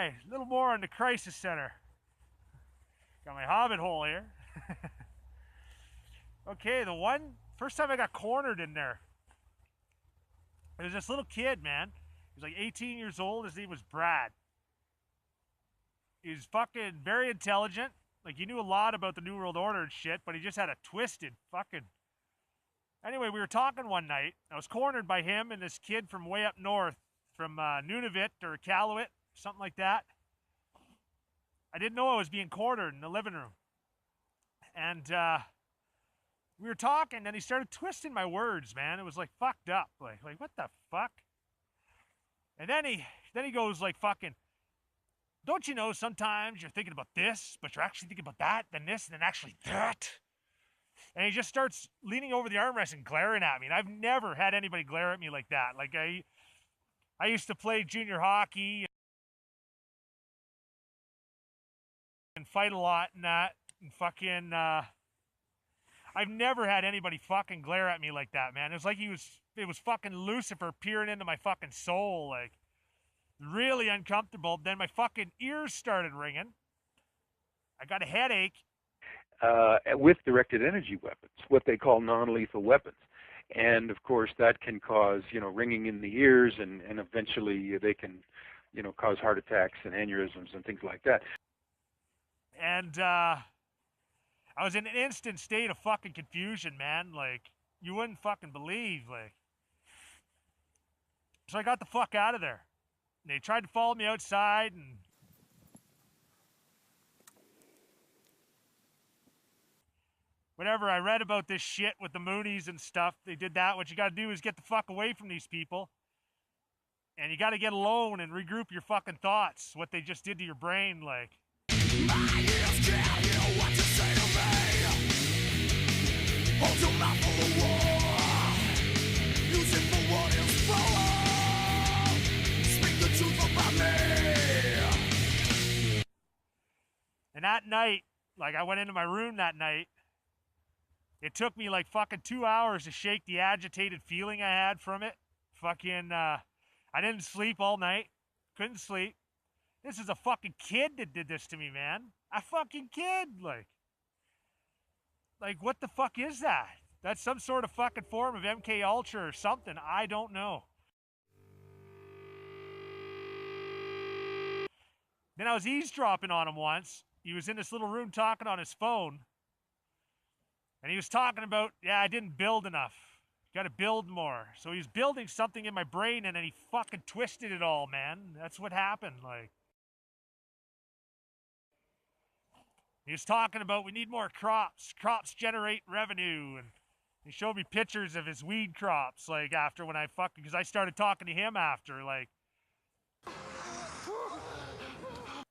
a little more on the crisis center. Got my hobbit hole here. Okay, first time I got cornered in there. It was this little kid, man. He was like 18 years old. His name was Brad. He was fucking very intelligent. Like, he knew a lot about the New World Order and shit, but he just had a twisted fucking... Anyway, we were talking one night. I was cornered by him and this kid from way up north, from Nunavut or Iqaluit, something like that. I didn't know I was being cornered in the living room. And we were talking, and he started twisting my words, man. It was like fucked up. Like what the fuck? And then he goes like fucking, don't you know sometimes you're thinking about this, but you're actually thinking about that, then this, and then actually that? And he just starts leaning over the armrest and glaring at me. And I've never had anybody glare at me like that. Like, I used to play junior hockey and fight a lot and that. And fucking, I've never had anybody fucking glare at me like that, man. It was like it was fucking Lucifer peering into my fucking soul. Like, really uncomfortable. Then my fucking ears started ringing. I got a headache. With directed energy weapons, what they call non-lethal weapons. And of course that can cause, ringing in the ears, and eventually they can, cause heart attacks and aneurysms and things like that. And I was in an instant state of fucking confusion, man. Like, you wouldn't fucking believe, like. So I got the fuck out of there. And they tried to follow me outside, and whatever, I read about this shit with the Moonies and stuff. They did that. What you got to do is get the fuck away from these people. And you got to get alone and regroup your fucking thoughts. What they just did to your brain, like. My ears can't hear what you say to me. Hold your mouth for the war. Use it for what it's for. Speak the truth about me. And that night, like, I went into my room that night. It took me like fucking 2 hours to shake the agitated feeling I had from it. Fucking, I didn't sleep all night. Couldn't sleep. This is a fucking kid that did this to me, man. A fucking kid, like what the fuck is that? That's some sort of fucking form of MK Ultra or something. I don't know. Then I was eavesdropping on him once. He was in this little room talking on his phone. And he was talking about, yeah, I didn't build enough. Got to build more. So he was building something in my brain, and then he fucking twisted it all, man. That's what happened, like. He was talking about we need more crops. Crops generate revenue. And he showed me pictures of his weed crops, like, after when I fucking, because I started talking to him after, like.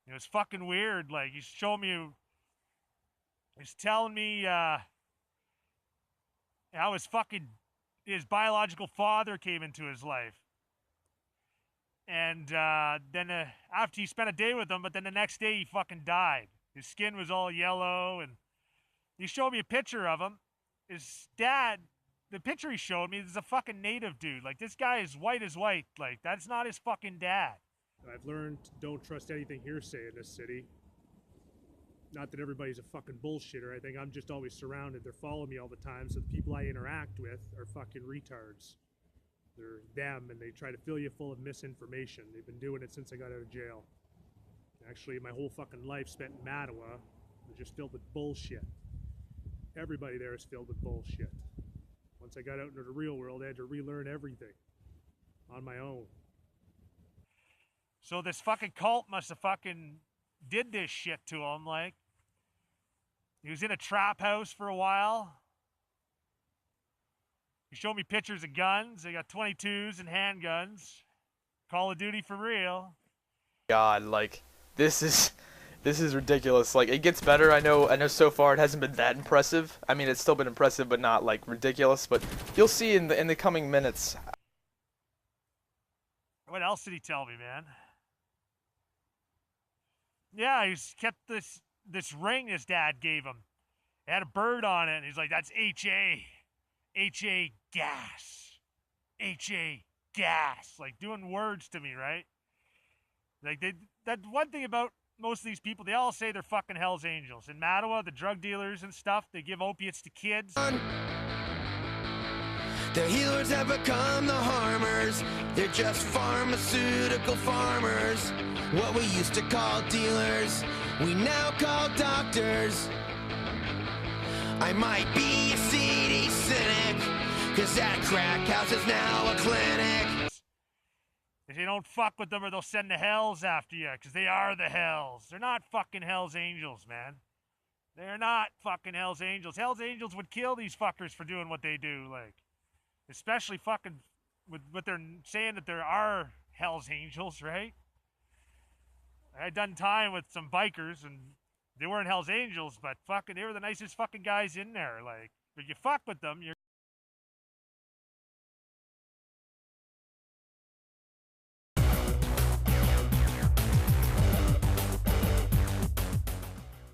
It was fucking weird. Like, he's showing me, he's telling me, how his biological father came into his life. And then after he spent a day with him, but then the next day he fucking died. His skin was all yellow, and he showed me a picture of him. His dad, the picture he showed me is a fucking native dude. Like, this guy is white as white. Like, that's not his fucking dad. I've learned don't trust anything hearsay in this city. Not that everybody's a fucking bullshitter. I think I'm just always surrounded. They're following me all the time, so the people I interact with are fucking retards. They're them, and they try to fill you full of misinformation. They've been doing it since I got out of jail. Actually, my whole fucking life spent in Mattawa was just filled with bullshit. Everybody there is filled with bullshit. Once I got out into the real world, I had to relearn everything on my own. So this fucking cult must have fucking did this shit to him, like. He was in a trap house for a while. He showed me pictures of guns. They got 22s and handguns. Call of Duty for real. God, like, this is ridiculous. Like, it gets better. I know so far it hasn't been that impressive. I mean, it's still been impressive, but not like ridiculous. But you'll see in the coming minutes. What else did he tell me, man? Yeah, he's kept this ring his dad gave him. It had a bird on it, and he's like, that's HA. HA gas. HA gas. Like, doing words to me, right? Like that one thing about most of these people, they all say they're fucking Hell's Angels. In Mattawa, the drug dealers and stuff, they give opiates to kids. The healers have become the harmers. They're just pharmaceutical farmers. What we used to call dealers, we now call doctors. I might be a seedy cynic, 'cause that crack house is now a clinic. If you don't fuck with them or they'll send the hells after you, because they are the hells. They're not fucking Hell's Angels, man. They're not fucking Hell's Angels. Hell's Angels would kill these fuckers for doing what they do, like. Especially fucking with what they're saying that there are Hell's Angels, right? I had done time with some bikers and they weren't Hell's Angels, but fucking they were the nicest fucking guys in there. Like, if you fuck with them, you're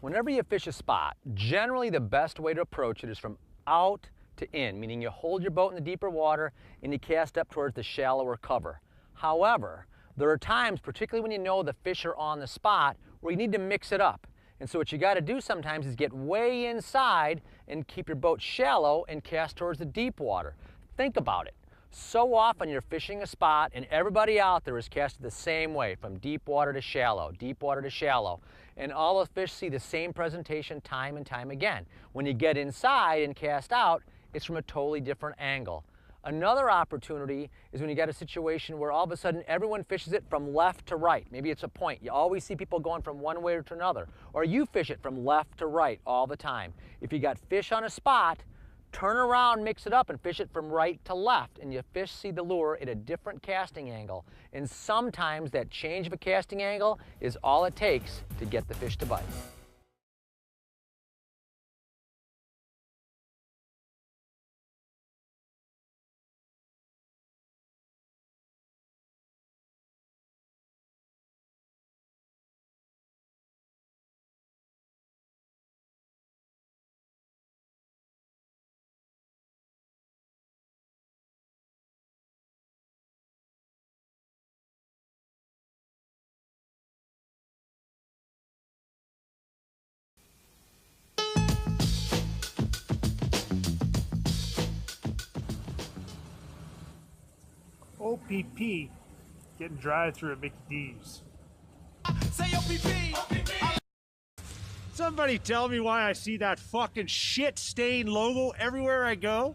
Whenever you fish a spot, generally the best way to approach it is from out to in, meaning you hold your boat in the deeper water and you cast up towards the shallower cover. However, there are times, particularly when you know the fish are on the spot, where you need to mix it up. And so what you got to do sometimes is get way inside and keep your boat shallow and cast towards the deep water. Think about it. So often you're fishing a spot and everybody out there is casted the same way, from deep water to shallow, deep water to shallow. And all the fish see the same presentation time and time again. When you get inside and cast out, it's from a totally different angle. Another opportunity is when you got a situation where all of a sudden everyone fishes it from left to right. Maybe it's a point. You always see people going from one way to another. Or you fish it from left to right all the time. If you got fish on a spot, turn around, mix it up, and fish it from right to left. And your fish see the lure at a different casting angle. And sometimes that change of a casting angle is all it takes to get the fish to bite. OPP getting drive through at Mickey D's. Say OPP. Somebody tell me why I see that fucking shit stain logo everywhere I go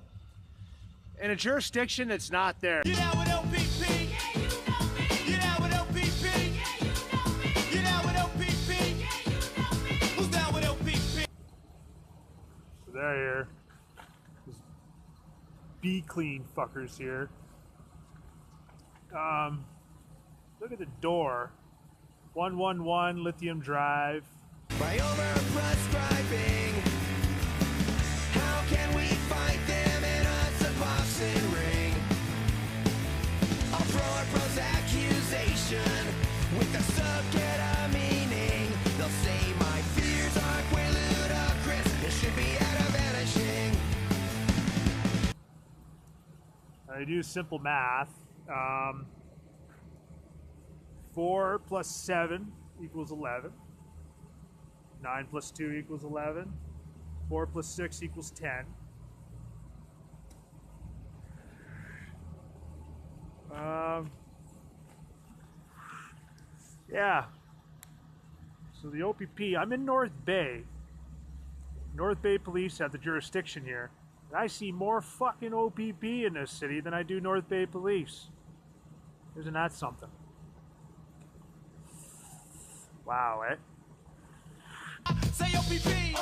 in a jurisdiction that's not there. You know what OPP? Yeah, you know me. You know what OPP? Yeah, you know me. You know what OPP? Yeah, you know me. Who's down with OPP? So they're here. These Be Clean fuckers here. Look at the door. 111 Lithium Drive. By overprescribing, how can we fight them in a Suboxone ring? I'll throw a pros accusation with a subject meaning. They'll say my fears are quite ludicrous. It should be out of vanishing. I do simple math. 4 plus 7 equals 11. 9 plus 2 equals 11. 4 plus 6 equals 10. Yeah. So the OPP, I'm in North Bay. North Bay Police have the jurisdiction here. And I see more fucking OPP in this city than I do North Bay Police. Isn't that something? Wow, eh? Say OPP.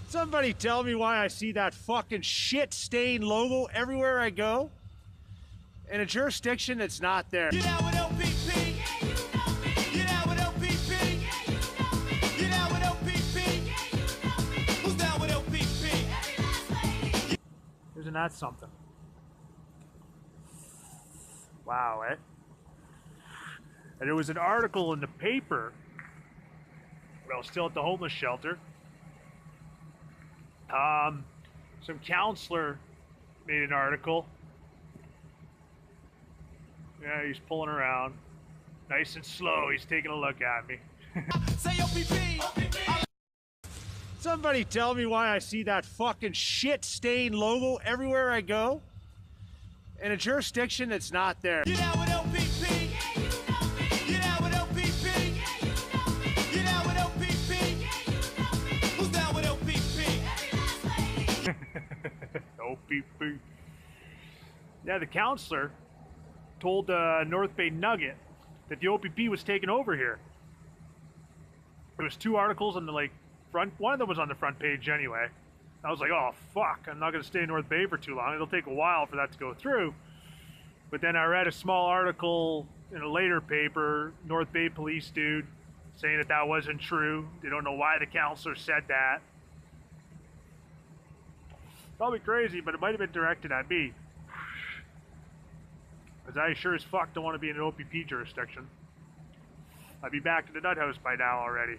Somebody tell me why I see that fucking shit stain logo everywhere I go in a jurisdiction that's not there. You know what OPP? Yeah, you know me. You know what OPP? Yeah, you know me. You know what OPP? Yeah, you know me. Who's down with OPP? Every last lady. Isn't that something? Wow, eh? And there was an article in the paper when I was still at the homeless shelter. Some counselor made an article. Yeah, he's pulling around. Nice and slow, he's taking a look at me. Say OPP. Somebody tell me why I see that fucking shit-stained logo everywhere I go in a jurisdiction that's not there. You down with OPP? Yeah, you know me. You down with OPP? Yeah, you know me. You down with OPP? Yeah, you know me. Who's down with OPP? Every last lady. OPP. Yeah, the counselor told North Bay Nugget that the OPP was taking over here. There was 2 articles on the front. One of them was on the front page anyway. I was like, oh fuck, I'm not going to stay in North Bay for too long. It'll take a while for that to go through. But then I read a small article in a later paper, North Bay police dude, saying that that wasn't true. They don't know why the counselor said that. Probably crazy, but it might have been directed at me. Because I sure as fuck don't want to be in an OPP jurisdiction. I'd be back to the nut house by now already.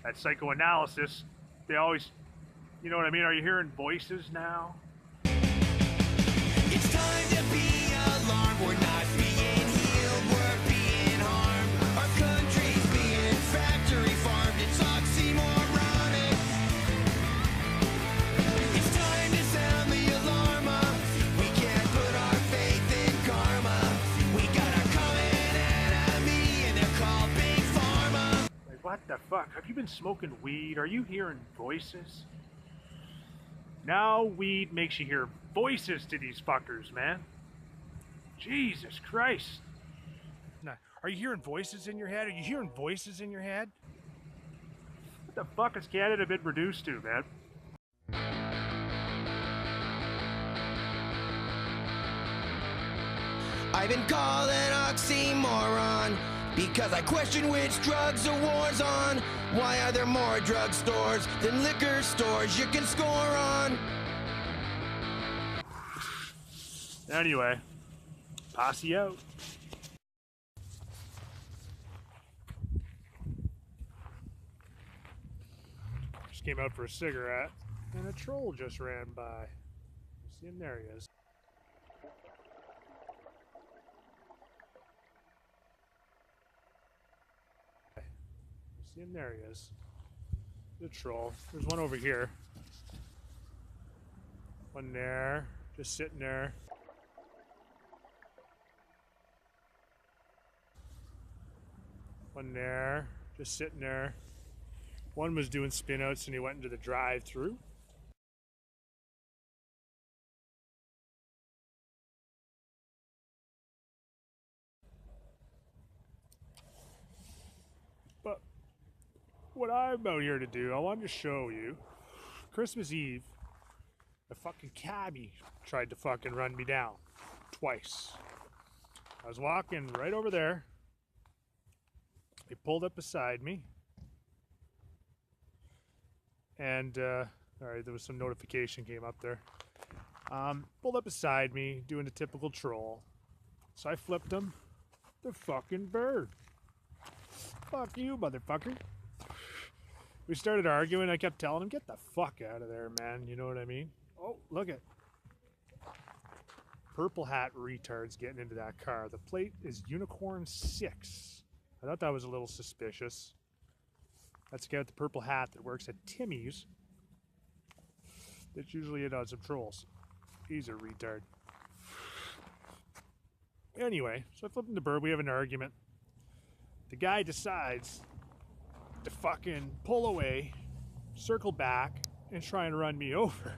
That psychoanalysis, they always, you know what I mean? Are you hearing voices now? It's time to be alarmed. We're not being healed, we're being harmed. Our country's being factory farmed. It's oxymoronic. It's time to sound the alarm. We can't put our faith in karma. We got a common enemy, and they're called Big Pharma. Like, what the fuck? Have you been smoking weed? Are you hearing voices? Now weed makes you hear voices to these fuckers, man. Jesus Christ. Now, are you hearing voices in your head? Are you hearing voices in your head? What the fuck has Canada been reduced to, man? I've been called an oxymoron because I question which drugs the war's on. Why are there more drugstores than liquor stores you can score on? Anyway, posse out. Just came out for a cigarette, and a troll just ran by. See him? There he is. See him? There he is. The troll. There's one over here. One there. Just sitting there. One there. Just sitting there. One was doing spin-outs and he went into the drive-through. But what I'm out here to do, I wanted to show you. Christmas Eve, a fucking cabbie tried to fucking run me down. Twice. I was walking right over there. He pulled up beside me. And, alright, there was some notification came up there. Pulled up beside me, doing the typical troll. So I flipped him. The fucking bird. Fuck you, motherfucker. We started arguing. I kept telling him, get the fuck out of there, man. You know what I mean? Oh, look at purple hat retards getting into that car. The plate is Unicorn 6. I thought that was a little suspicious. That's the guy with the purple hat that works at Timmy's. That's usually it on some trolls. He's a retard. Anyway, so I flip him the bird. We have an argument. The guy decides to fucking pull away, circle back, and try and run me over.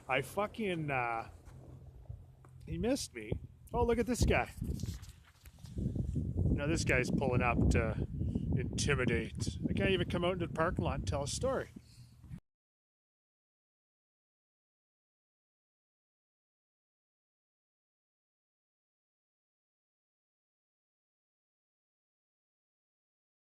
I fucking, he missed me. Oh, look at this guy. Now this guy's pulling up to intimidate. I can't even come out into the parking lot and tell a story.